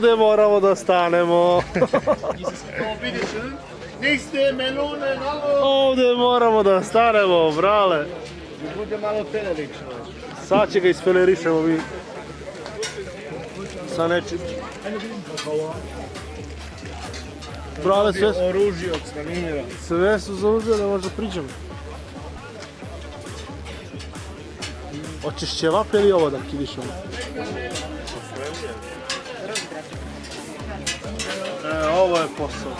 Ovdje moramo da stanemo. Nächste Melone, malo. Ovdje moramo da stanemo, brale. Bude malo pelerično. Sad će ga isfelerišemo mi. Sa nečim. Brale, Oružje od Stanimira. sve su zauzeli da možda priđemo. Hoćeš ćevap ili ovo da kidišemo? Ovo je posao.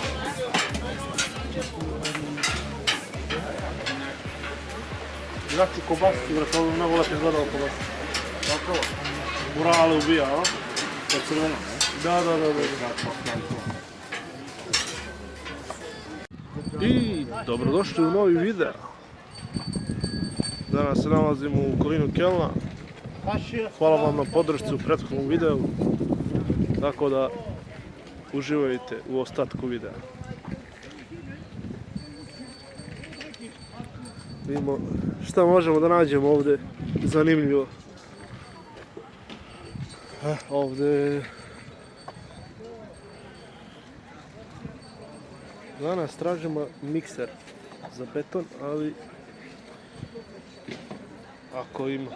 Znači kobasicu, vrati, ovo je mnogo lepo izgledalo kobasicu. Tako? Murale ubija, a? To je crveno. Da. I dobrodošli u novi video. Danas se nalazimo u okolinu Kelna. Hvala vam na podršci u prethodnom videu. Tako da uživajte u ostatku videa. Vidimo šta možemo da nađemo ovdje zanimljivo. Ovdje danas tražimo mikser za beton, ali ako ima.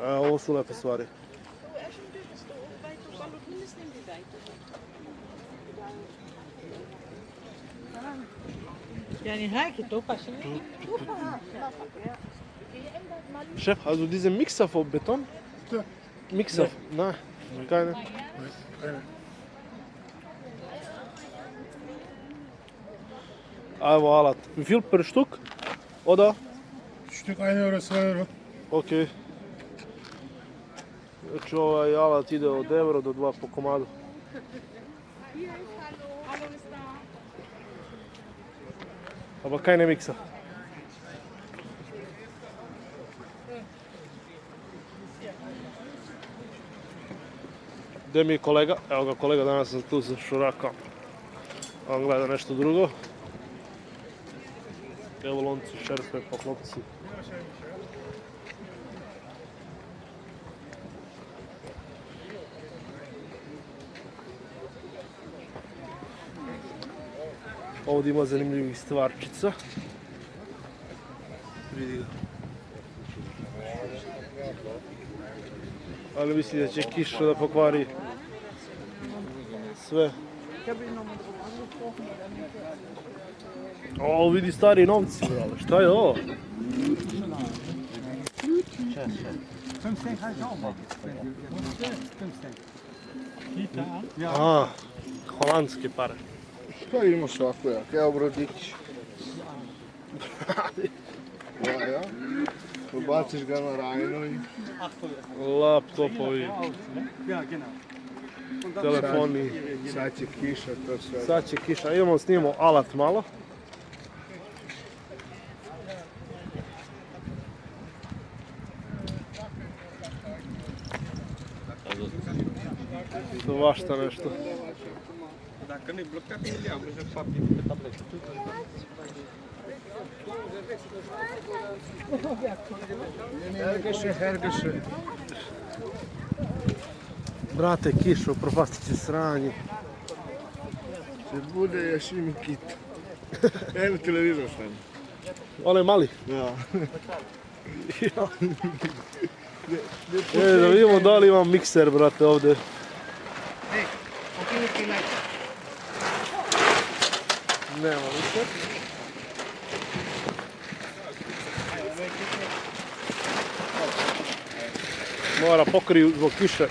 Ovo su lepe stvari. Yani herkes passen. Chef, also diese Mixer für Beton? Ja. Mixer? Nein, keine. Evo alat. Wie viel per Stück? Oder? Stück 1 euro, 2 euro. Ok. Znači ovaj alat ide od euro do 2 po komadu. Aber keine Mixer. Gdje mi je kolega? Evo ga kolega, danas sam tu sa šurakom. On gleda nešto drugo. Evo lonci, šerpe, poklopci. Ovdje ima zanimljivih stvarčica. Vidi ga. Ali mislim da će kiša da pokvari sve. O, vidi stari novci, brale. Šta je ovo? A, holandske pare. Šta ima svakojak? Evo brodić. Ja. Pobaciš ga na rajno i... Laptopovi, telefoni. Sad će kiša, to sve. Sad će kiša. Idemo snimamo alat malo. Svašta nešto. Hergeše. Brate, kiša, propastit će sranje. Će bude još imi kit. Evo televizor sam. Onaj mali. Ja. Da vidimo da li imam mikser, brate, ovdje. Nema mikser. Mora pokriju zbog kiše.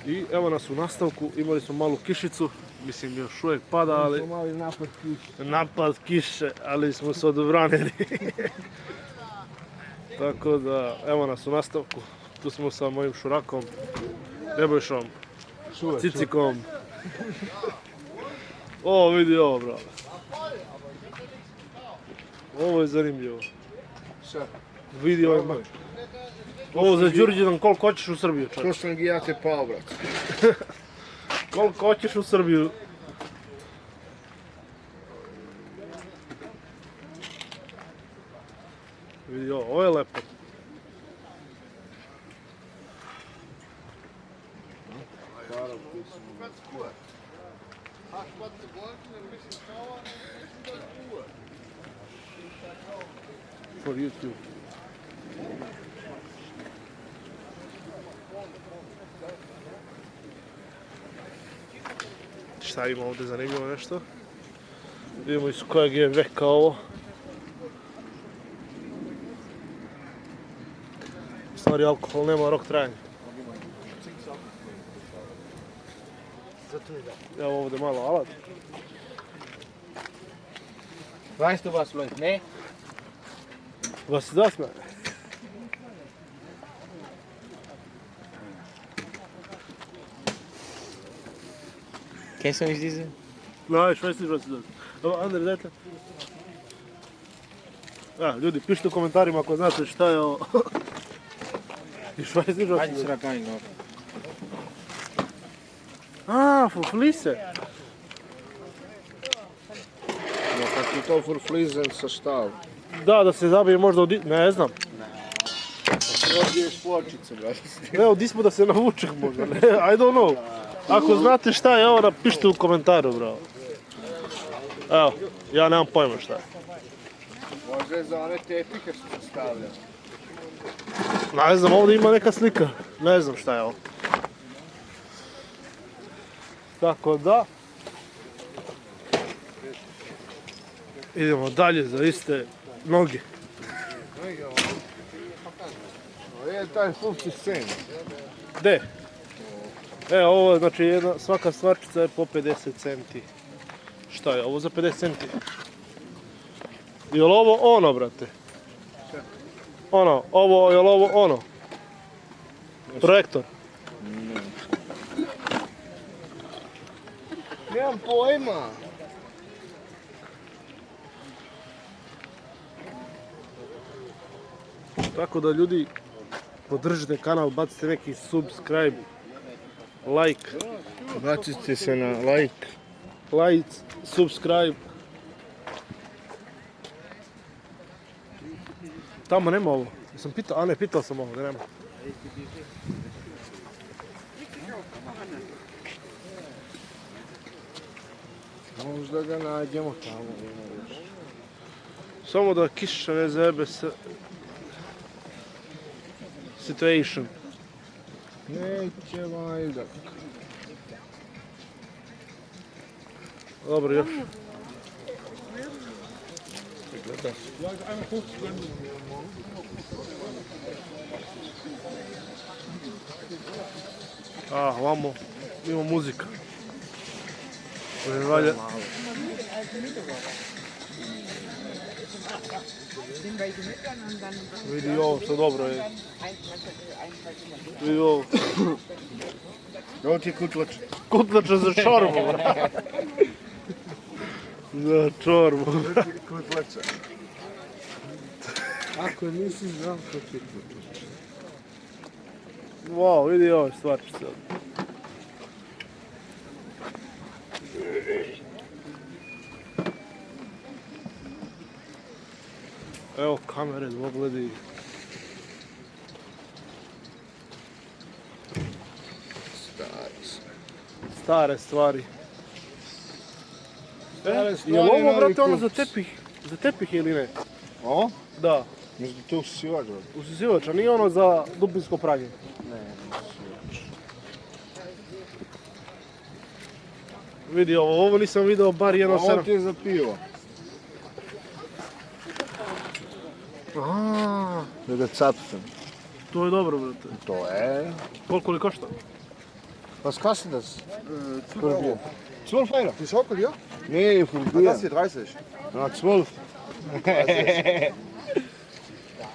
I evo nas u nastavku, imali smo malu kišicu, mislim još uvijek pada, ali... Mali napad kiše. Napad kiše, ali smo se odbranili. Tako da, evo nas u nastavku, tu smo sa mojim šurakom, Nebojšom, Cicikom. O, vidi ovo, brale. Ovo je zanimljivo. Šta? Vidi ovaj mak. Ovo za Đurđidan, koliko hoćeš u Srbiju, čovječ? To sam ja te pao, brat. Koliko hoćeš u Srbiju? Vidi ovo je lepo. For YouTube. Šta ima ovdje zanimljivo nešto? Vidimo iz kojeg je veka ovo. U stvari alkohol nema rok trajanja. Evo ovdje malo alat. Weißt du, was läuft? Nee? Was ist das, Mann? Kennst du nicht diese? No, ich weiß nicht, was ist das. Evo, andere dajte. Ljudi, pišite u komentarima ako znate šta je ovo. Ich weiß nicht, was Weiß ist ich das. da gar nicht noch. Für Flisse. No kad ti to furflizen sastav. Da se zabije možda od... Ne znam. Ovdje je pločice, brate. Ne, od ispod da se navuče možda. Ne, I don't know. Ako znate šta je ovo, napišite u komentaru, bravo. Evo, ja nemam pojma šta je. Možda je za one tepike što se stavlja. Ne znam, ovdje ima neka slika. Ne znam šta je ovo. Tako da. Idemo dalje za iste noge. Ovo je taj 50 cent. Gde? Ovo je, znači, svaka stvarčica je po 50 centi. Šta je ovo za 50 centi? Jel ovo ono, brate? Ono, jel ovo ono? Projektor. Nemam pojma. Tako da ljudi, podržite kanal, bacite neki subscribe, like, Bacite se na like. subscribe. Tamo nema ovo. Jesam pitao, a ne, pitao sam ovo, da nema. Možda ga nađemo tamo. Samo da kiša ne zajebe se... Situation. Neće valjda. Dobro, još. Ovamo ima muzika. Valja. Vidi ovo što dobro je. Vidi ovo. Ovo ti je kutlač. Kutlača za čorbu, bra. Za čorbu. Kutlača. Ako nisi znao što ti je kutlač. Wow, vidi ovo stvarčice. Evo kamere, dvogledi. Stare stvari. Je li ovo, brate, ono za tepih? Za tepih ili ne? Ovo? Da. Mislim da to usisivač. Usisivač, a nije ono za dubinsko pranje? Ne. Vidi ovo nisam vidio bar jedno Ovo ti je za pivo. Da capcem. To je dobro, brate. To je... Koliko li košta? Was kostet das? 12 Euro. 12 Euro? Die Schaukel hier? Nee, für Bier. Das hier 30. Na, 12.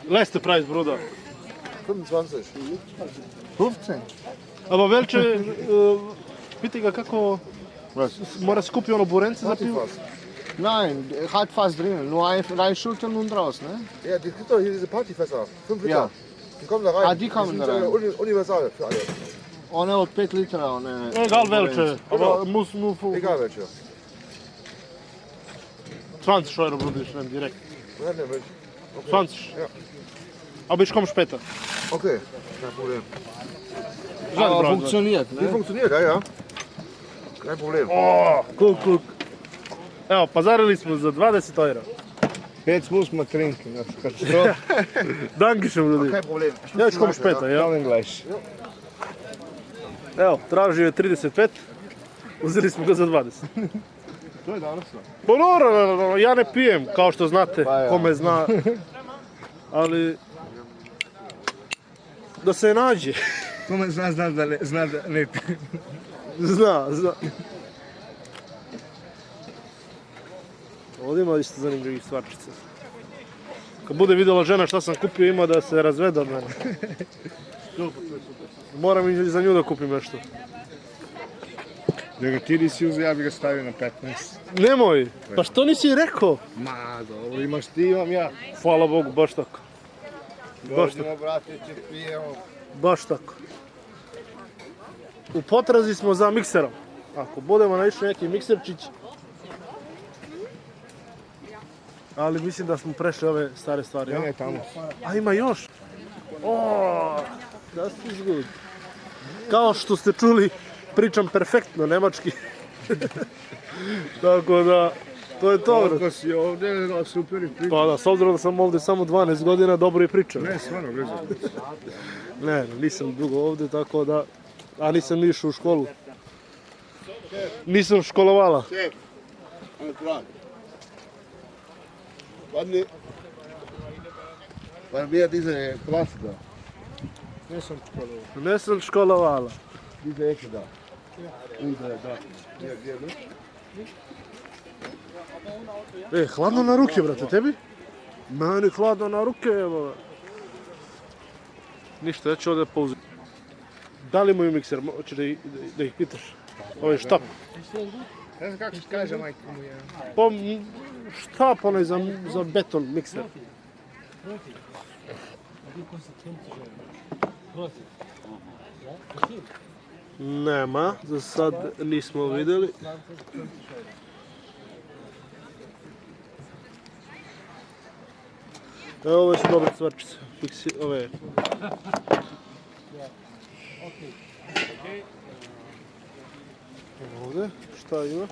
Leste price, broda. 25. 15. Aba Velče, piti ga kako Was? mora skupi ono burence za pivo? Partyfass. Nein, hat fast drinnen. Nur rein Schultern und raus, ne? Ja, die gibt doch hier diese Partyfässer. 5 Liter. Ja. Die kommen da rein. Ah, die kommen sind, da rein. Universal für alle. One od 5 litra, one... Egal Velče, Genau. aba mus nu fu... Egal welche. 20 euro brodiš, nem direkt. Ja, ne, welche. 20. Ja. Aber ich komm später. Okay, kein Problem. Žal, bravo. funktioniert, Die ne? funktioniert, ja, ja. Kein Problem. O, kuk. Evo, pazarili smo za 20 eura. Jetzt muss man trinken. Das kannst du Dankišem, ljudi. Kein Problem. Ja ću kom špeta, ja. Allen gleich. Evo, tražio je 35, uzeli smo ga za 20. To je danas. Pa naravno, ja ne pijem, kao što znate, Pa ja. kome zna. Ali, da se nađe. Kome zna da ne pije. Zna. Ovdje ima isto zanimljivih stvarčica. Kad bude vidjela žena šta sam kupio, ima da se razvede od mene. Moram i za nju da kupim nešto. Da ga ti nisi uzeo, ja bi ga stavio na 15. Nemoj, pa što nisi rekao? Ma, dobro, imaš ti, imam ja. Hvala Bogu, baš tako. Dođemo, brate, će pijemo. Baš tako. U potrazi smo za mikserom. Ako budemo naišli neki mikserčić. Ali mislim da smo prešli ove stare stvari. Ne, Ja? ne, tamo. A ima još. That's is good. Kao što ste čuli, pričam perfektno nemački. Tako da, to je to. Koliko si ovdje, da, super i priča. Pa da, s obzirom da sam ovdje samo 12 godina, dobro i pričam. Ne, stvarno, bez obzira. Ne, nisam dugo ovdje, tako da... A nisam ni išao u školu. Nisam školovala. Šef, ajde pravi. Padni. Weil wir diese Klasse da, Nisam školovao. Nisam školovala. diese Ecke da. Da. Gdje? Hladno na ruke, brate, tebi? Meni hladno na ruke, evo. Ništa, ja ću ovdje pauziti. Da li imaju mikser? Hoćeš da ih pitaš? Ovo je štap. Ne znam kako se kaže, majko mu je. Pa štap onaj za beton mikser. Nema, za sad nismo vidjeli. Evo, ove su dobre stvarčice. Ove. Ovdje, šta ima?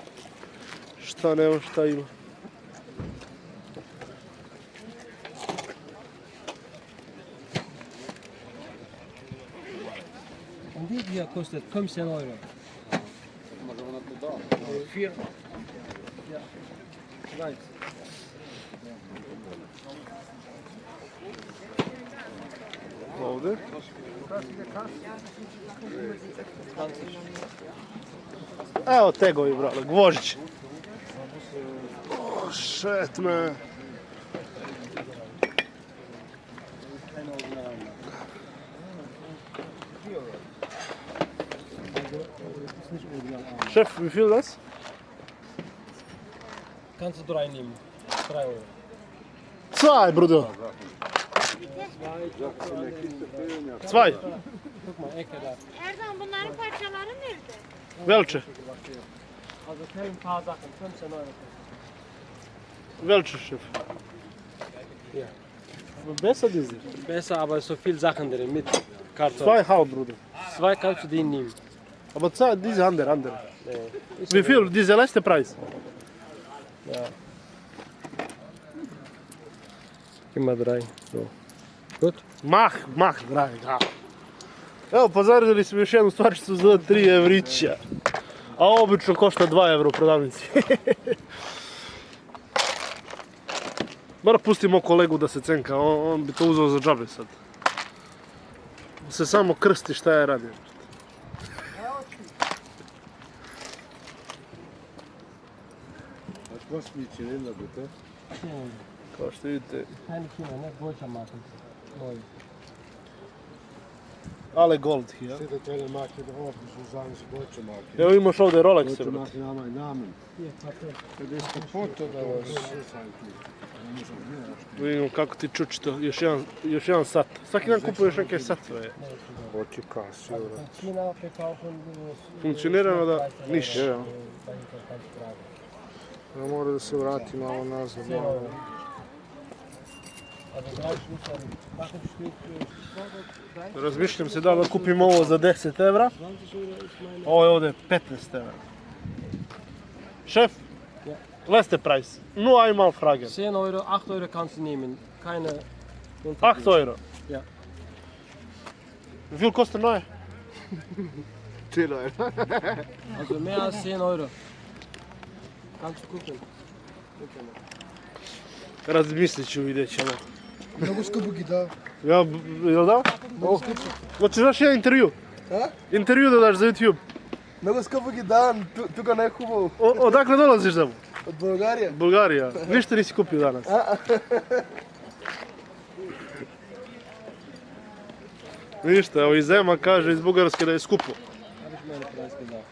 Šta nema, šta ima? En dit hier kostet 15 euro. Vier. Ja. Right. Ovdje. Evo tegovi, brale, gvožđ. Oh, shit, man. Chef, wie viel das? Kannst du reinnehmen. 3 euro. Zwei, Bruder. Zwei. Guck mal, Ecke da. Erdoğan bunların parçaları nerede? Welche? Also ein paar Sachen, 15 euro. Welche, Chef? Ja. Besser diese. Besser, aber so viel Sachen drin mit Karton. Zwei Haut, Bruder. 2 kannst du die nehmen. Aber zwei, diese andere. Ist Wie viel? Diese letzte Preis? Ja. Immer 3. So. Gut? Mach, dragi. Evo, pozarili smo još jednu stvarčicu za 3 evrića. A obično košta 2 euro u prodavnici. Mora pustimo kolegu da se cenka, on bi to uzeo za džabe sad. Se samo krsti šta je radio. Kao što vidite, Keine Kinder, ne? Deutscher Marken. Neu. ale gold hier. Zit het hele maakje erop, dus we zijn ze Deutsche Marke. Evo imaš ovdje Rolexe, Deutsche brate. Marke namen en namen. Hier, Papier. Het is kapot, dat was. Vidimo kako ti čučito, još jedan sat. Svaki dan kupuješ neke satove. Hoće kas, euro. Von China verkaufen wir Funkcionira da niš. dahinter kannst du tragen. Ja mora da se vrati malo nazad. 10 euro. Also 3 Schlüssel. Mach ein Stück. Razmišljam se da li kupim ovo za 10 evra. 20 Euro ist meine. Ovo je ovdje 15 evra. Šef, Ja. leste price. Nur einmal fragen. 10 Euro, 8 Euro kannst du nehmen. Keine 8 euro. Ja. Hoeveel kost er nou? 10 euro. Also mehr als 10 Euro. Kannst du gucken. Razmislit ću, vidjet ćemo. Много скъпо ги дава. Ja, jel da? Hoćeš daš jedan intervju? A? Intervju da daš za YouTube. Много скъпо ги давам. Тук не е хубаво. Odakle dolaziš tamo? От България. Bulgarija. Ništa nisi kupio danas. Ništa, evo iz Ema kaže iz Bugarske da je skupo. Habe ich meine Preis gesagt.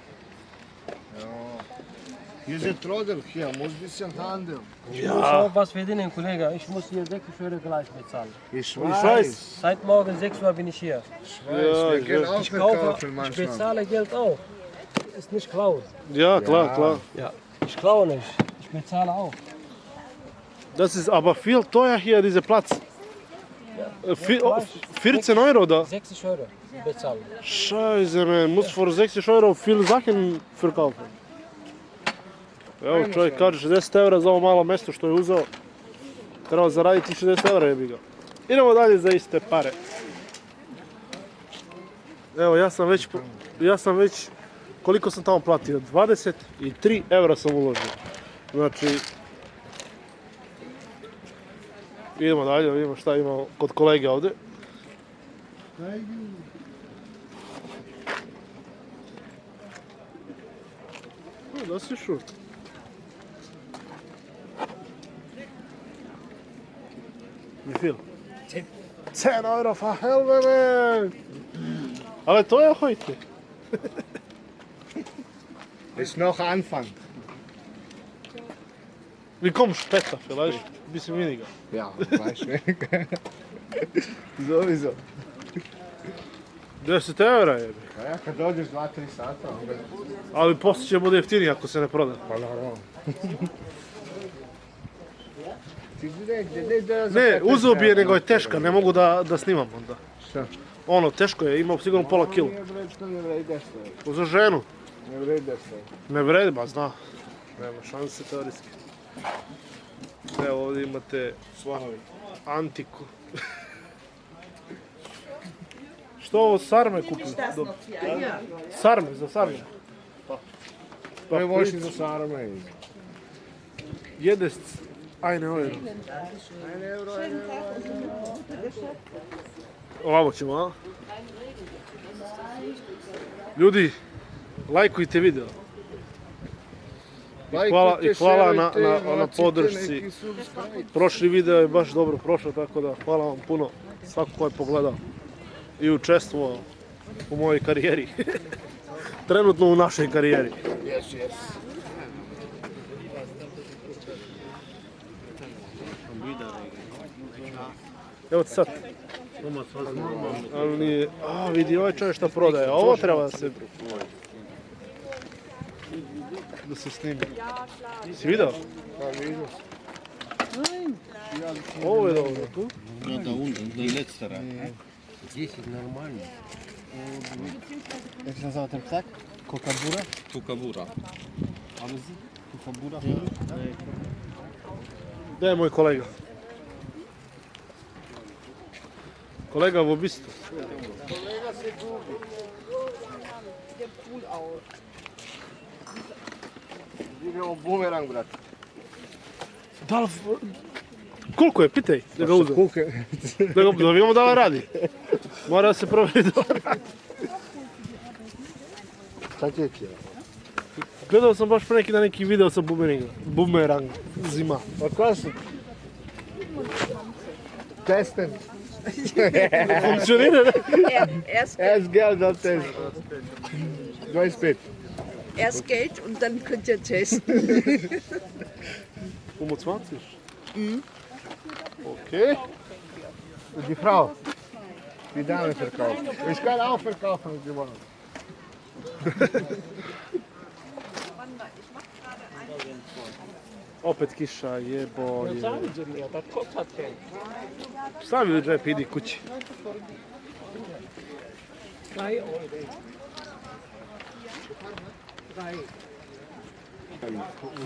Hier sind Trottel. Hier muss ein bisschen Handel. Ich muss auch was verdienen, Kollege. Ich muss hier 6 Euro gleich bezahlen. Ich weiß. Seit morgen 6 Uhr bin ich hier. Wir gehen auch Ich kaufe, verkaufen ich manchmal. bezahle Geld auch. Ist nicht klauen. Ja, klar, klar. Ja. Ich klaue nicht. Ich bezahle auch. Das ist aber viel teuer hier, dieser Platz. 14 euro da. 60 Euro bezahlen. Scheiße, man muss für 60 euro viele Sachen verkaufen. Evo čovjek kaže 60 eura za ovo malo mjesto što je uzeo. Treba zaraditi 60 eura, jebi ga. Idemo dalje za iste pare. Evo ja sam već, koliko sam tamo platio? 23 eura sam uložio. Znači, idemo dalje, vidimo šta imamo kod kolege ovdje. Da si šur. Wie viel? 10 euro, for helvete! Ale to je heute. Ist noch Anfang. Wir kommen später vielleicht, ein bisschen weniger. Ja, weiß ich. Sowieso. 10 eura je. A ja kad dođeš 2-3 sata, onda... Ali poslije će bude jeftinije ako se ne proda. Pa naravno. Ti gdje da za Ne, 15 uzeo bi je, eura? nego je teška, ne mogu da snimam onda. Šta? Ono, teško je, ima sigurno pola kilo. Nije bre, to ne vredi 10 eura. Za ženu. Ne vredi 10 eura. Ne vredi, ba zna. Nema šanse teorijski. Evo ovdje imate antiku. Što ovo sarme kupili? Sarme, za sarme. To je vošni za sarme. Jedest, ajne euro. Ovamo ćemo, a? Ljudi, lajkujte video. Hvala na podršci. Prošli video je baš dobro prošao, tako da hvala vam puno svako ko je pogledao i učestvovao u mojoj karijeri. Trenutno u našoj karijeri. Yes. Evo ti sad. Ali nije, vidi ovaj čovjek šta prodaje, ovo treba da se snimi. Si vidio? Pa vidim. Ovo je dobro, tu? Jak się nazywa ten ptak? Kokabura? Tukabura. Kokabura? Gdje je moj kolega? Kolega v obistu. Idemo bumerang, brat. Da li... Koliko je? Pitaj da ga uzem. Kuke. Da vidimo da li radi. Mora da se provjeri da li radi. Šta ti je ti? Gledao sam baš pre neki dan neki video sa bumerang zima. Pa koja su? Testen. Funkcionira, ne? Erst Geld, dann testen. 25. Erst Geld und dann könnt ihr testen. 25? Okay. Die Frau. Die Dame verkauft. Ich kann auch verkaufen, wenn Sie wollen. Opet kiša, jeboje. Stavi u džep, idi kući.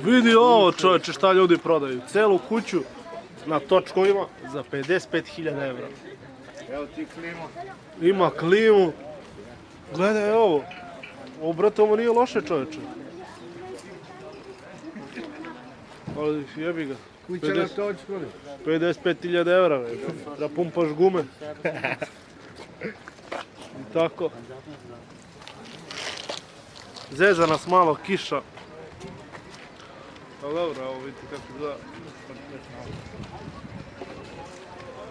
Vidi ovo čovječe šta ljudi prodaju. Celu kuću na točkovima za 55.000 evra. Evo ti klimu. Ima klimu. Gledaj ovo. Ovo brate, ovo nije loše čovječe. Ali jebi ga. Kuća na točkovi. 55.000 evra, da pumpaš gume. I tako. Zeza nas malo kiša. Ali dobro, evo vidite kako izgleda.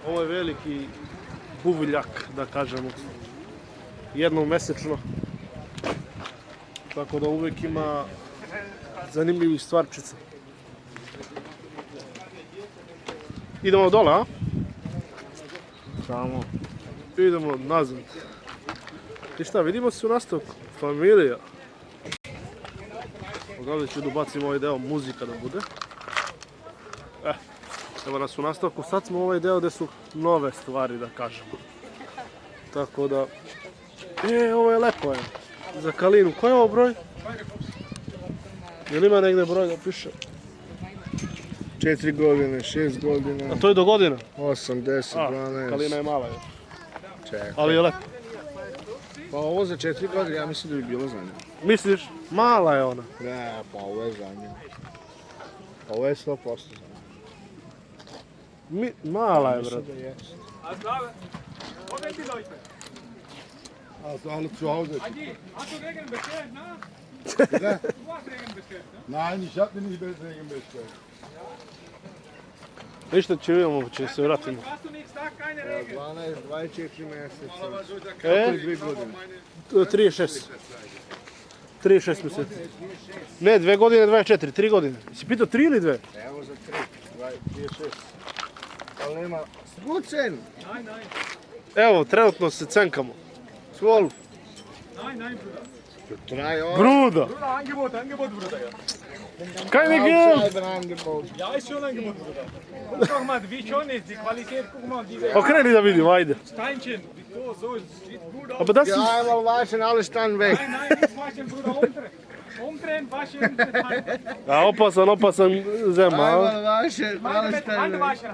Ovo je veliki buviljak, da kažemo. Jednom mesečno. Tako da uvijek ima zanimljivih stvarčica. Idemo dole, a? Samo. Idemo nazad. I šta, vidimo se u nastavku. Familija. Odavde ću da bacim ovaj deo muzika da bude. Evo nas u nastavku. Sad smo ovaj deo gdje su nove stvari, da kažemo. Tako da... ovo je lepo, je. Za Kalinu. Koji je ovo broj? Jel ima negdje broj da piše? 4 godine, 6 godina, A to je do godina? 8, 10, A, 12. Kalina je mala, je. Čekaj. Ali je lepo. Pa ovo za 4 godine, ja mislim da bi bilo za nju. Misliš? Mala je ona. Ne, pa ovo je za nju. Ovo je 100% za nju. Mala je, brate. Da jest. Also alle zu Hause. Hast du Regen bestellt, ne? Ja. Du hast Regen bestellt, ne? Nein, ich habe mir nicht Regen bestellt. Ništa će vidimo, će se vratimo. Hast du nichts da, keine Regen. 12, 24 mjeseca. E? Kako je 2 godine? 36. 36 mjeseci. Ne, 2 godine, 24, 3 godine. Si pitao 3 ili 2? Evo za 3, 36. Ali nema spucen. Nein, nein. Evo, trenutno se cenkamo. 12. Nein, nein, Bruder. Drei Euro. Bruda! Bruder, Angebot, Bruder. Ja. Kaj ne gel? Angebot. Ja, ist schon Angebot, Bruder. Guck doch mal, wie schön ist die Qualität. Guck mal, diese Okreni da vidim, ajde. Steinchen. So, sieht gut aus. A pa da si... Ja, einmal waschen, alles dann weg. Nein, nein, nichts waschen, Bruder, umdrehen. Umdrehen, waschen. A opasan zema, a? Einmal waschen, alles Hand dann weg. waschen,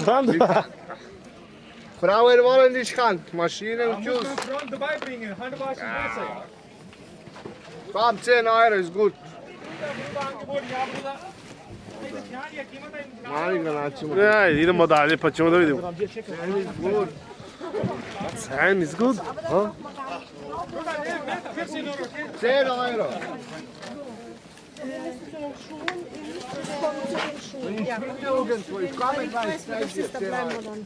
Hand waschen. Frauen wollen nicht Hand, Maschine Da und muss Tschüss. man Front dabei bringen. Hand waschen besser. Komm, 10 Euro ist gut. Bruder, Angebot, ja, Bruder. Dieses Jahr, hier, geh mal deinen Mali ga naćemo. Ajde, idemo dalje pa ćemo da vidimo. Gut. Cen is good. A? 14 Euro. 10 Euro. Irgendwo, ich komme gleich, zeig dir 10 Euro.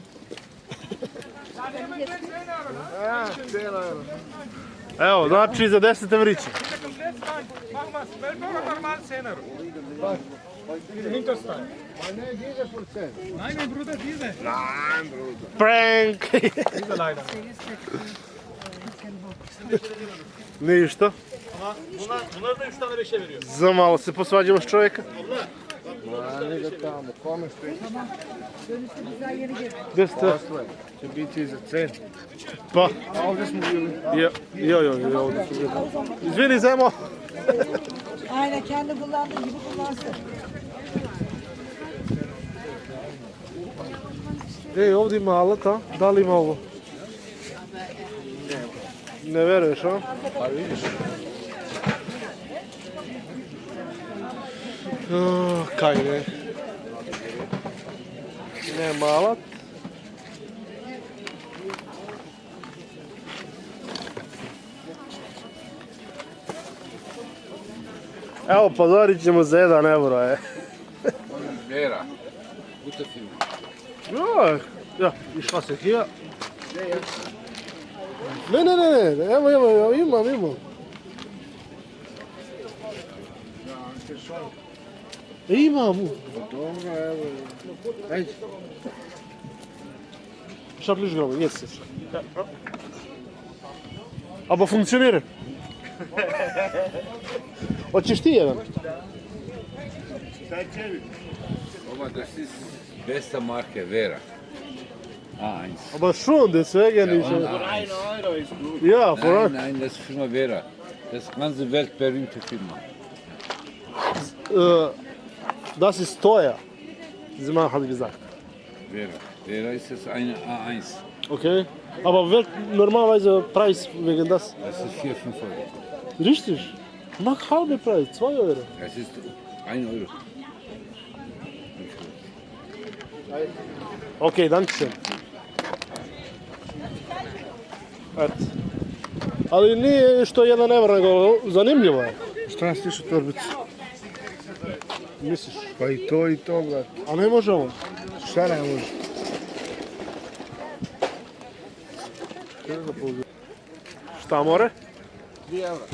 Ja, 10 Euro. Evo, znači za 10 evrića. Komplett rein. Machen wir 12 Euro, normal 10 Euro. Diese Hinterstein. Ne, diese Prozent. Nein, mein Bruder, diese. Nein, Bruder. Prank! Diese leider. Ništa. Bunlar da 3 tane reşe veriyor. Za malo se posvađamo s čovjeka. Mali ga tamo, kome ste? Gdje ste? Posle. Će biti za 10. Pa. A ovdje smo bili. Jo, ovdje su bili. Izvini, Zemo. Aynen kendi kullandığı gibi kullansın. Ej, ovdje ima alat, a? Da li ima ovo? Ne veruješ, a? Pa vidiš. Kaj ne? Nema alat. Evo, pozorit ćemo za 1 euro, je. Vera. Gute Film. Ja, ich was hier. Ne, evo, imam. Imam. Dobro, evo. Ajde. Šapliš gramo, nije se. Aba funkcionira. Hoćeš ti jedan? Aber das ist beste Marke Vera. A1. Aber schon, deswegen ist es. Ja, vor allem. Nein, das ist Firma Vera. Das ist ganze Welt berühmte Firma. Das ist teuer. Sie hat gesagt. Vera. Vera ist das eine A1. Okay. Aber normalerweise Preis wegen das. Das ist 4, 5 Euro. Richtig. Mach halbe Preis, 2 Euro. Das ist 1 Euro. Okay, danke schön. Eto. Ali nije što 1 euro, nego zanimljivo je. Šta stiš u torbicu? Misliš? Pa i to, brate. A ne može ovo? Šta ne može? Šta more? 3 evra.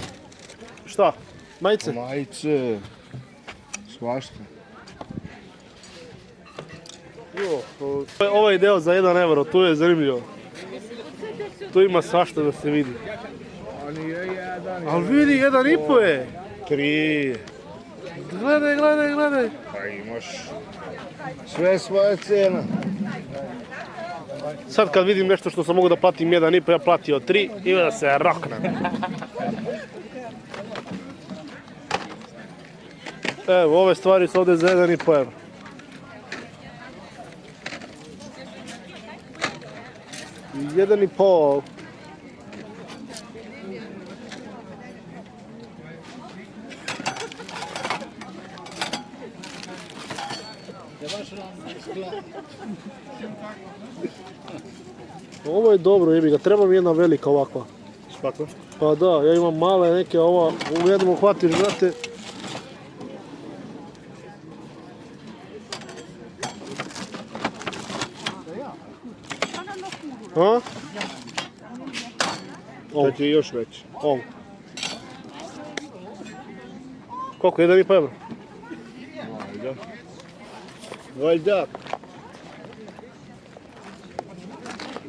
Šta? Majice? Majice. Svašta. Ovaj deo za 1 euro, tu je zanimljivo. Tu ima svašta da se vidi. On je jedan. Ali vidi, 1,5 je. 3. Gledaj. Pa imaš sve svoje cena. Sad kad vidim nešto što sam mogu da platim 1,5, ja platio 3 i da se roknem. Evo, ove stvari su ovdje za 1,5 euro. Jedan i pol. Ovo je dobro, jebi ga, treba mi jedna velika ovakva. Spako? Pa da, ja imam male neke, ova u jednom uhvatiš, znate. A? To ti je još veći. Ovo. Koliko, 1,5 euro? Valjda.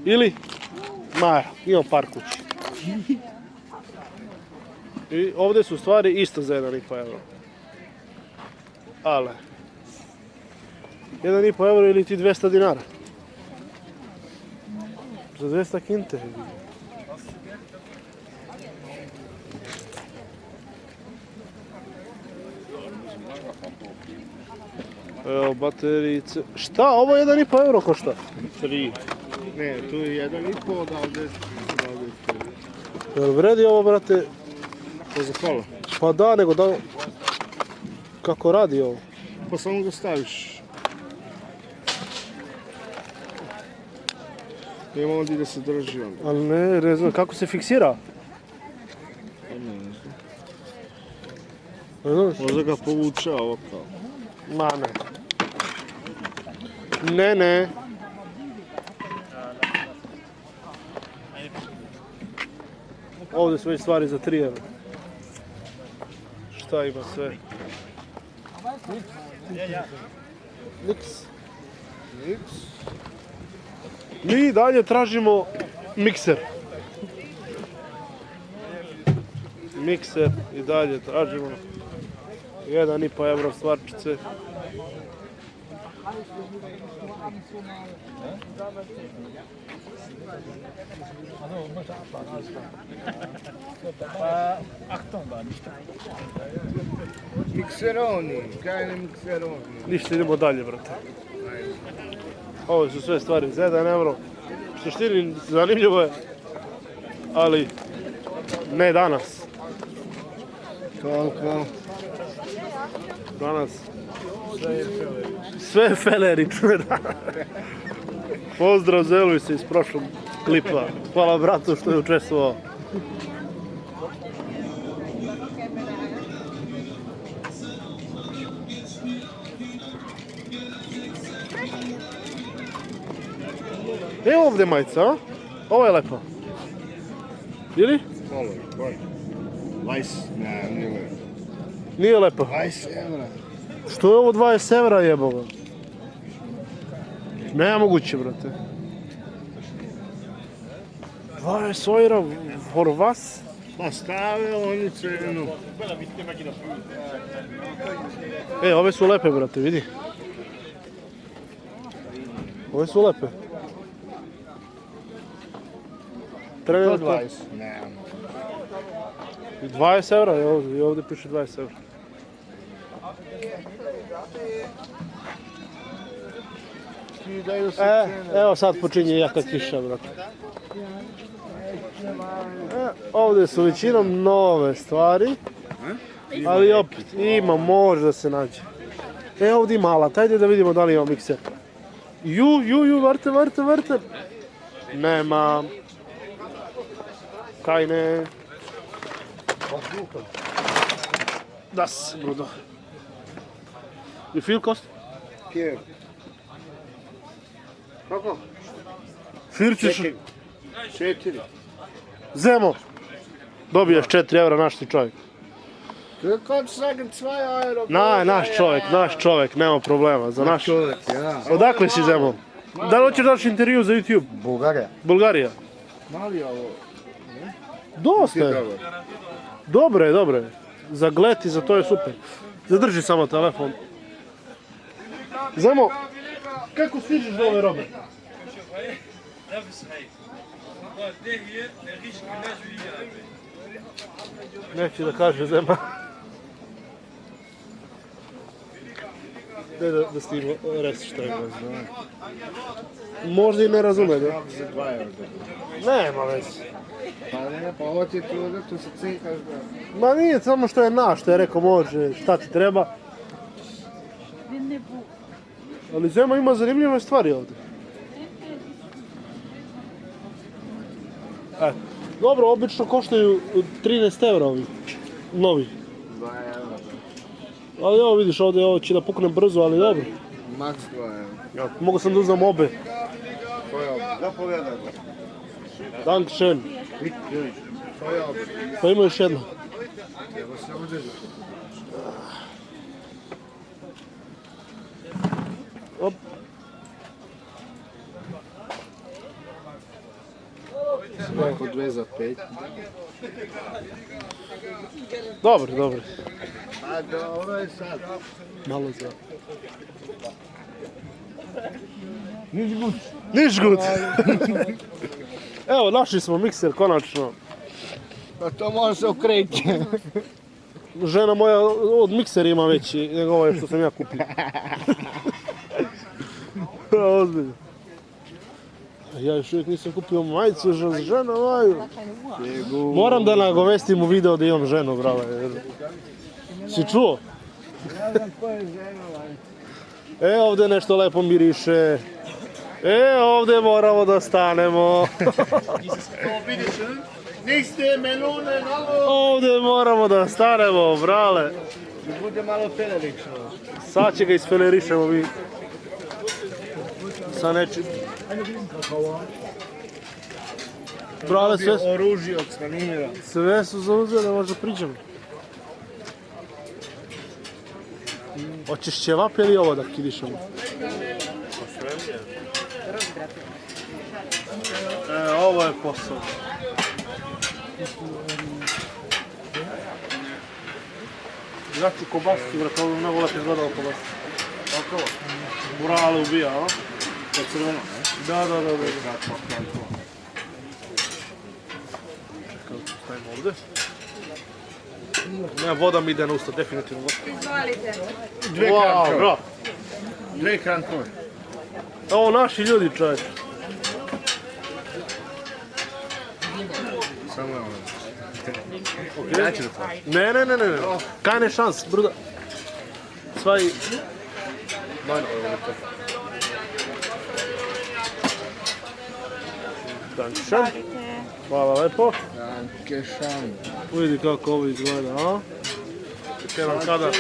Ili? Maja, imam par kući. I ovdje su stvari isto za 1,5 euro. Ale. 1,5 euro ili ti 200 dinara. Za 200 kinte. Evo, baterice. Šta, ovo 1,5 euro košta? 3. Ne, tu je 1,5, ovdje je 3. Jel vredi ovo, brate? To za kola. Pa da, nego da... Kako radi ovo? Pa samo ga staviš. Nema ovdje da se drži onda. Ali ne znam, kako se fiksira? Ne znaš? Možda ga povuče ovo kao. Ma ne. Ne. Ovdje su već stvari za 3 euro. Šta ima sve? Niks. Mi dalje tražimo mikser. Mikser i dalje tražimo 1,5 euro stvarčice. Mikseroni, kaj ne mikseroni? Ništa, idemo dalje, brate. Ovo su sve stvari za 1 euro. U suštini zanimljivo je, ali ne danas. Toliko. Danas sve feleri. Pozdrav za Elvisa iz prošlog klipa. Hvala bratu što je učestvovao. Evo ovdje majica, a? Ovo je lepo. Ili? Ovo je, bolje. 20, ne, nije lepo. Nije lepo. 20 evra. Što je ovo 20 evra jeboga? Nemoguće, brate. 20 evra for vas? Pa stave oni cenu. Ove su lepe, brate, vidi. Ove su lepe. Trenutno 120. Ne. 20 evra, i ovdje piše 20 evra. Skidaju se Evo sad počinje jaka kiša, brate. Ovdje su većinom nove stvari, ali opet može da se nađe. Ovdje ima alat, ajde da vidimo da li ima mikser. Vrte. Nema. Kaj ne. Das, brudo. Wie viel kostet? Hier. Kako? 4 4. Zemo. Dobiješ 4 evra, naš ti čovjek. Du kannst sagen 2 euro. Naš čovjek, nema problema. Za naš. Čovjek, ja. Odakle si, Zemo? Da li hoćeš daš intervju za YouTube? Bulgarija. Mali ovo. Dosta je. Dobro je. Za gled i za to je super. Zadrži samo telefon. Zemo, kako stižeš do ove robe? Neće da kaže Zema. Ne da stižemo res što je. Možda i ne razume, da? Za 2 euro. Nema veze. Pa ne, pa ovo ti tu, da tu se cikaš. Ma nije samo što je što je rekao može, šta ti treba. Ali Zema ima zanimljive stvari ovdje. Dobro, obično koštaju 13 evra ovi, novi. 2 euro. Ali evo vidiš ovdje, ovo će da pukne brzo, ali dobro. Max 2 euro. Mogu sam da uzmem obe. Koja ovo? Zapovedaj. Dankeschön. Koja ovo? Pa ima još jedno. Evo se ovdje. Op. Svako 2 za 5. Dobro. A dobro je sad. Malo za... Niš gut. Evo, našli smo mikser, konačno. Pa to može se okreći. Žena moja od miksera ima veći nego ovaj što sam ja kupio. Ozbiljno. Ja još uvijek nisam kupio majicu za ženu moju. Moram da nagovestim u video da imam ženu, brale. Si čuo? Ne znam ko je žena. Ovdje nešto lepo miriše. Ovdje moramo da stanemo. Niste melune, novo. Ovdje moramo da stanemo, brale. Bude malo pelerično. Sad će ga isfelerišemo mi. Sa nečim. Brale, Oružje od Stanimira. sve su zauzeli da možda pričamo. Hoćeš ćevap ili ovo da kidišemo? Ovo je posao. Znači kobasicu, vrati, ovo je mnogo lepo izgledalo kobasicu. Tako? Morale ubija, a? To je crveno, ne? Da. Čekaj, stavimo ovdje. Ne, voda mi ide na usta, definitivno. Izvolite. 2 Wow, kran bro. 2 kran kroj. Ovo naši ljudi, čovječ. Samo je ono. Ne. Keine Chance, bruder. Zwei. Dankeschön. Hvala lepo. Dankeschön. Vidi kako ovo izgleda, a? Čekaj nam kada.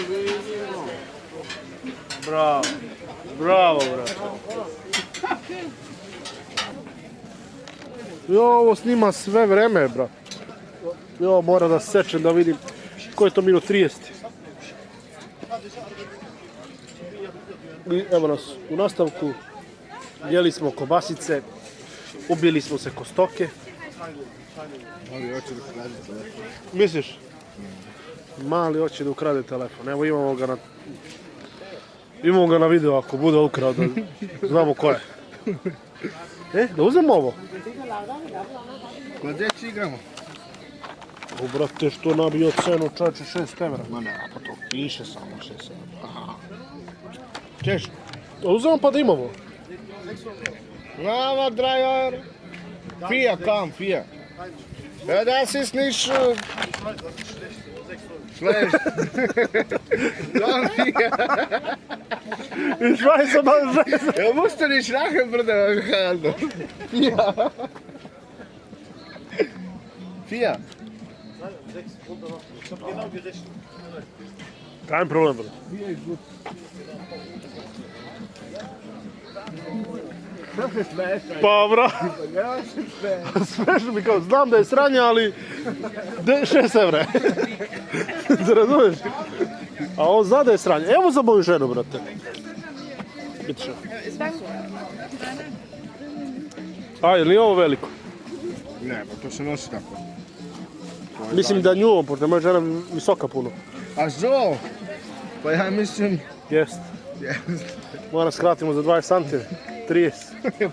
Bravo, brate. Ovo snima sve vreme, brate. Mora da sečem da vidim koji je to minut 30. I evo nas u nastavku. Jeli smo kobasice, ubili smo se ko stoke. Ali hoće da krade telefon. Misliš? Mali hoće da ukrade telefon. Evo imamo ga na video ako bude ukrao da znamo ko je. Da uzmemo ovo? Kod djeci igramo. O, brate, što nabio cenu, čače, 6 evra. Ma ne, pa to piše samo 6 evra. Aha. Češ, uzmemo pa da imamo. Nama, drajar. Fia, kam, fia. Ja, das ist nicht... Schlecht. Kam, fia. Ich weiß aber, Ja, musst du nicht lachen, Bruder. Fia. Fia. kein Problem, brate. Pa, bra, smeš mi kao, znam da je sranje, ali 6 evra. Ti razumiješ? A on zna da je sranje. Evo za moju ženu, brate. Biti će. A, je li ovo veliko? Ne, pa to se nosi tako. Mislim da nju, pošto moja žena visoka puno. A zo? Pa ja mislim... Jest. Moram skratimo za 20 cm. 30.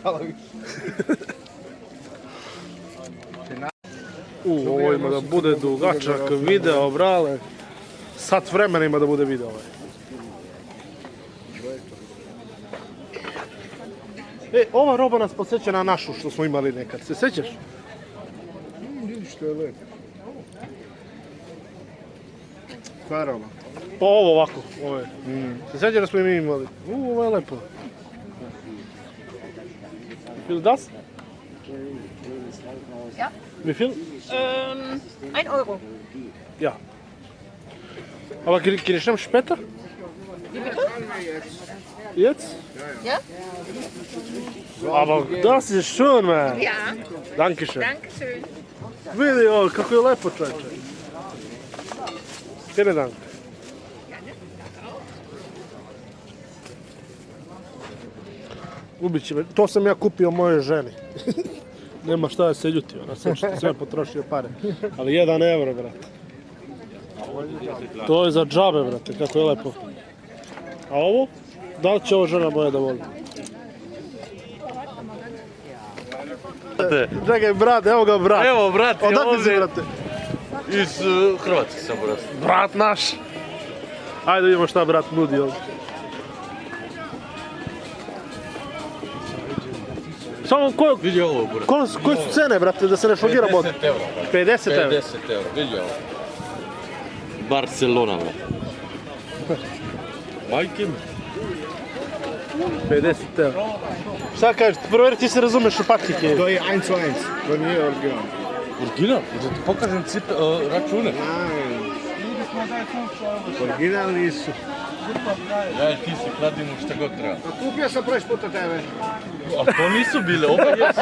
Malo više. Ovo ima da bude dugačak video, brale. Sat vremena ima da bude video ovaj. Ova roba nas podsjeća na našu što smo imali nekad. Se sjećaš? Vidi što je lepo. Koja roba? Pa ovo ovako. Ovo je. Se sjećaš da smo i mi imali? Ovo je lepo. Wie viel das? Ja. Wie viel? 1 Euro. Ja. Aber kann ich noch später? Jetzt? Ja? Aber das ist schön, man. Ja, Dankeschön. danke schön. Vidi ovo, kako je lepo, čovječe. Vielen Dank. Ubit će me. To sam ja kupio mojoj ženi. Nema šta da se ljuti, ona sve potrošio pare. Ali 1 euro, brate. To je za džabe, brate, kako je lepo. A ovo? Da li će ovo žena moja da voli? Čekaj, brate, evo ga brat. Evo, brate, Odakle si, ovdje brate? iz Hrvatske sam, brate. Brat naš. Ajde vidimo šta brat nudi ovdje. Samo Vidi ovo, brate. koje su cene, brate, da se ne šokiramo? 50 eura, brate. 50 eura. 50 eura, vidi ovo. Barcelona, brate. Majke mi. 50 eura. Šta kažeš, provjeri ti se razumeš u patike. To je 1:1, to nije original. Original? Da ti pokažem račune. Original nisu. Ja i ti si kladimo šta god treba. A kupio sam prošli puta tebe. A to nisu bile, ovo jesu.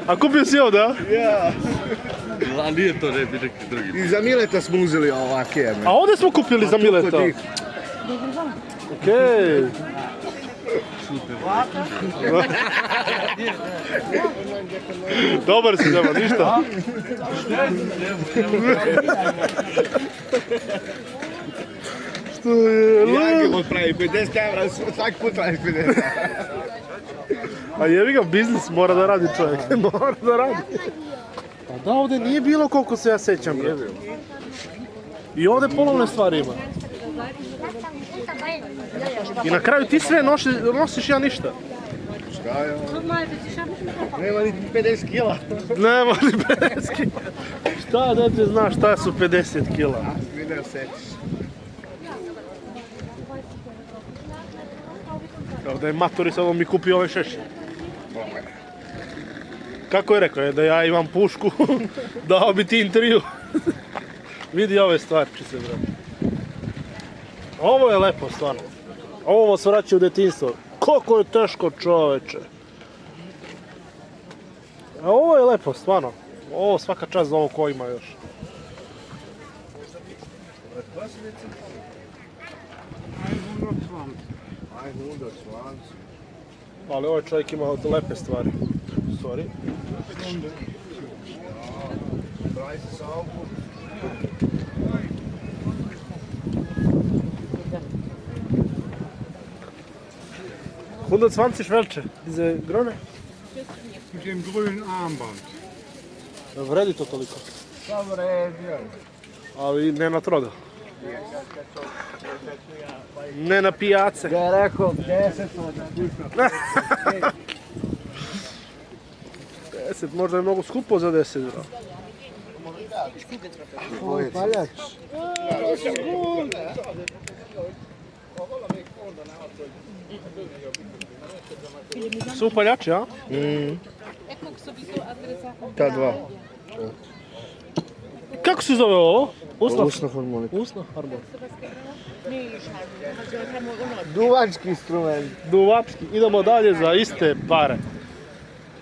A kupio si ovdje, a? Ja. A nije to, ne bi neki drugi. I za Mileta smo uzeli ovake. A ovdje smo kupili za Mileta. Okej. Dobar si, nema ništa. Što je Jagimo pravi 50 evra, svaki put pravi 50 evra. A jebi ga, biznis mora da radi čovjek, mora da radi. Pa da, ovdje nije bilo koliko se ja sećam, bre. I ovdje polovne stvari ima. I na kraju ti sve nosiš, ja ništa. Šta je ovo? Nema ni 50 kila. Nema ni 50 kila. Šta da ti znaš šta su 50 kila? Video sećiš. Ovdje je matori, sad on mi kupio ovaj šešir. Kako je rekao, da ja imam pušku, dao bi ti intervju. Vidi ove stvarčice, brate. Ovo je lepo, stvarno. Ovo vas vraća u detinjstvo. Koliko je teško, čoveče. A ovo je lepo, stvarno. Ovo svaka čast za ovo ko ima još. Ali ovaj čovjek ima lepe stvari. stvari. ...120 welche, diese grüne. Mit dem grünen Armband. Vredi to toliko. Ali ne na troga. Ne na pijace. Ja je rekao 10 10, možda je mnogo skupo za 10. bro. Paljač. Su upaljači, a? Ta dva. Kako se zove ovo? Usna harmonika. Usna harmonika. Duvački instrument. Duvački. Idemo dalje za iste pare.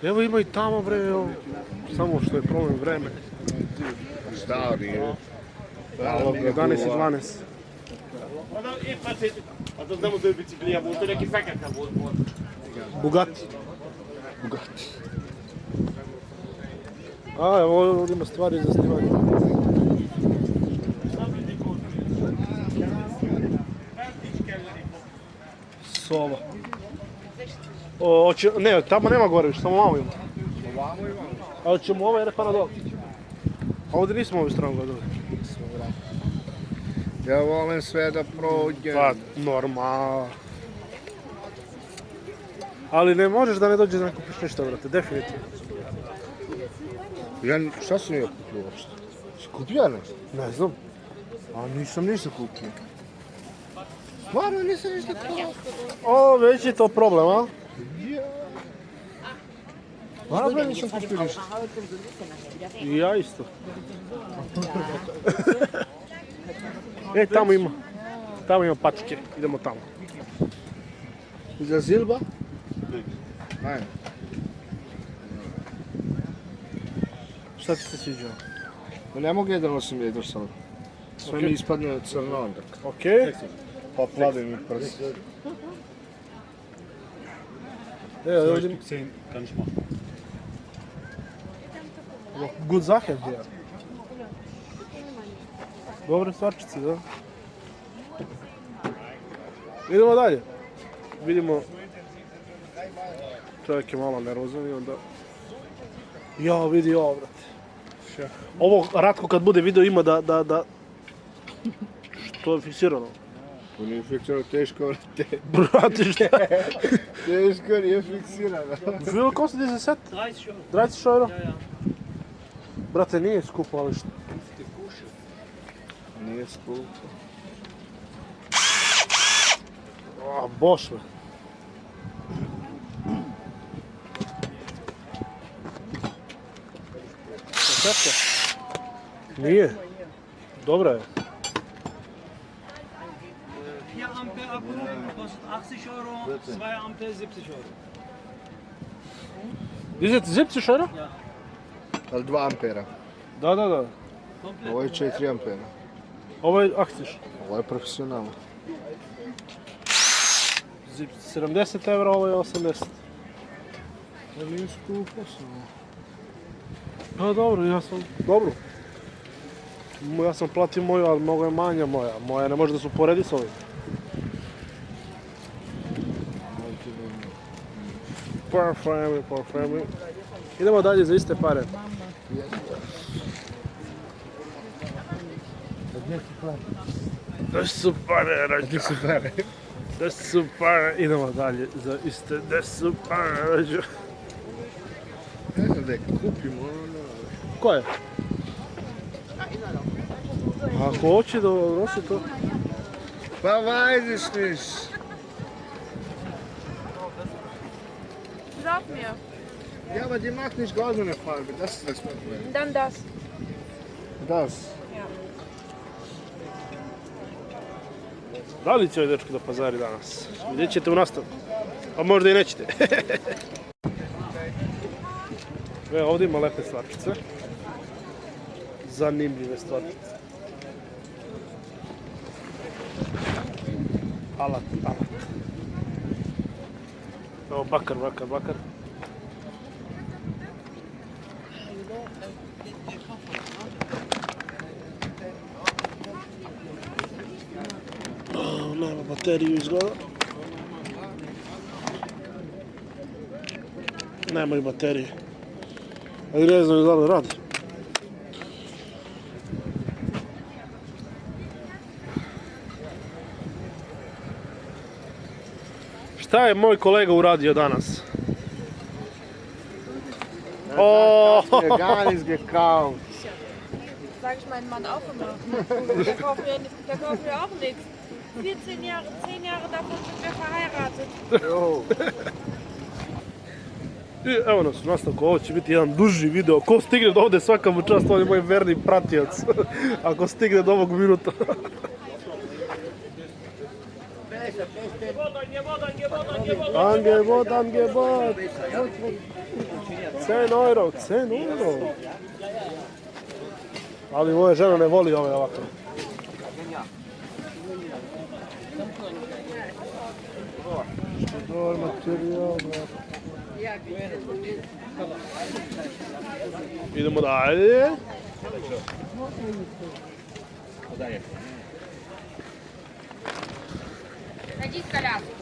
Evo ima i tamo bre, evo. Samo što je problem vreme. Stari je. 11 i 12. Bugatti. A, evo ovdje ima stvari za snimanje. Sova. Ne, tamo nema gore više, samo vamo ima. Ali ćemo ovaj repa na dole. A ovdje nismo ovu stranu gledali. Ja volim sve da prođe. Pa, normal. Ali ne možeš da ne dođeš da ne kupiš ništa, brate, definitivno. Ja, šta sam ja kupio uopšte? Si kupio nešto? Ne znam. A nisam ništa kupio. Stvarno nisam ništa kupio. O, već je to problem, a? Stvarno nisam kupio ništa. I ja isto. Tamo ima. Tamo ima pačke, idemo tamo. Za Zilba? Ajde. Šta ti se sviđa? Ma ne mogu jedan osim jednostavno. Sve mi ispadne crno onda. Okej. Pa plave mi prst. Evo, ovdje... Good Sache hier. Dobre stvarčice, da? Idemo dalje. Vidimo... Čovjek je malo nervozan i onda... Ja, vidi ovo, brate. Ovo Ratko kad bude video ima da... Što je fiksirano? To nije fiksirano, teško vrate. Brate, šta? Teško nije fiksirano. Wie kostet diese Set? 30 euro? Brate, nije skupo, ali što? Nije skupo. Boš me. Sepka? Nije. Dobra je. 4 Ampere Akku kostet 80 euro, 2 Ampere 70 euro. Diese 70 euro? Ja. Ali 2 ampera. Da. Ovo je 4 ampera. Ovo je 80. Ovo je profesionalno. 70 euro, ovo je 80. To nije skupo samo. Pa dobro, Dobro. Ja sam platio moju, ali mnogo je manja moja. Moja ne može da se uporedi s ovim. Parfumi. Idemo dalje za iste pare. Da su pare, rađu. Da su pare. Idemo dalje za iste. Da su pare, rađu. Ne znam da je kupimo, Ko je? Ako hoće da nosi to. Pa vajdiš niš. Sag mir. Ja, aber die mag nicht goldene Farbe, das ist das Problem. Dann das. Das. Da li će ovaj dečko da pazari danas? Vidjet ćete u nastavku. A možda i nećete. Ovdje ima lepe stvarčice. Zanimljive stvarčice. Alat. Evo bakar. Nema bateriju izgleda. Nemaju baterije. Ali ne znam da li radi. Šta je moj kolega uradio danas? Oh! Gar nichts gekauft. Sag ich meinem Mann auch immer. Der kauft mir auch nichts. 14 Jahre, 10 Jahre davon sind wir verheiratet. Jo. I evo nas u nastavku, ovo će biti jedan duži video. Ko stigne do ovdje, svaka mu čast, on je moj verni pratioc. Ako stigne do ovog minuta. Angebot, Angebot. 10 euro, 10 euro. Ali moja žena ne voli ove ovako. Što materijal, idemo dalje. Садись в коляску.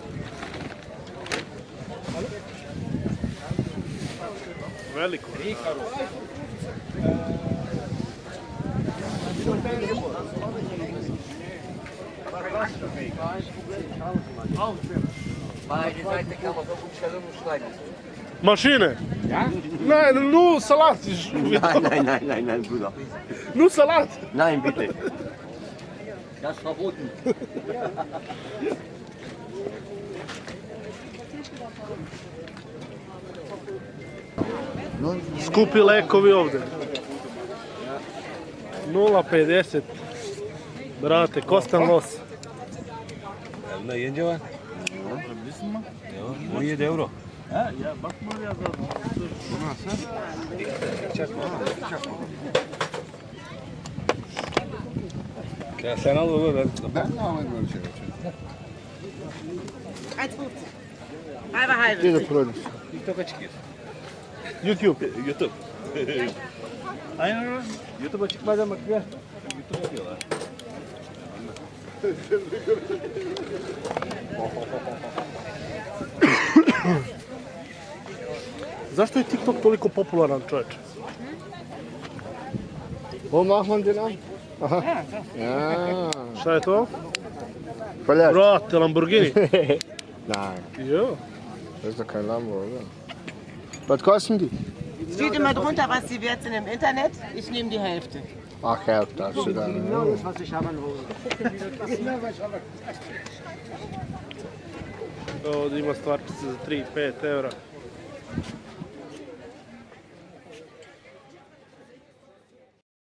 Veliko. Maschine? Ja? Nein, nur Salat. Nein, Bruder. Nur Salat. Nein, bitte. Das ist verboten. Skupi lekovi ovdje. 0,50. Brate, kostan los. Ne jedziemy? No 1 euro. Ja, sen al olur. Ben de almayı böyle şey 1,50. Halbe halbe. Bir de produs. TikTok'a çıkıyorsun. YouTube. YouTube. Aynen. YouTube'a çıkmadan bak ya. YouTube yapıyorlar. Zašto je TikTok toliko popularan, čovječe? Wo macht man den an? Aha. Ja. Šta je to? Verletzt. Brate, Lamborghini. Nein, Jo. das ist doch kein Lambo, oder? Was kosten die? Steht immer drunter, was die wert sind im Internet. Ich nehme die Hälfte. Ach, Hälfte hast du dann. Was ich haben will. Ovdje ima stvarčice za 3-5 eura.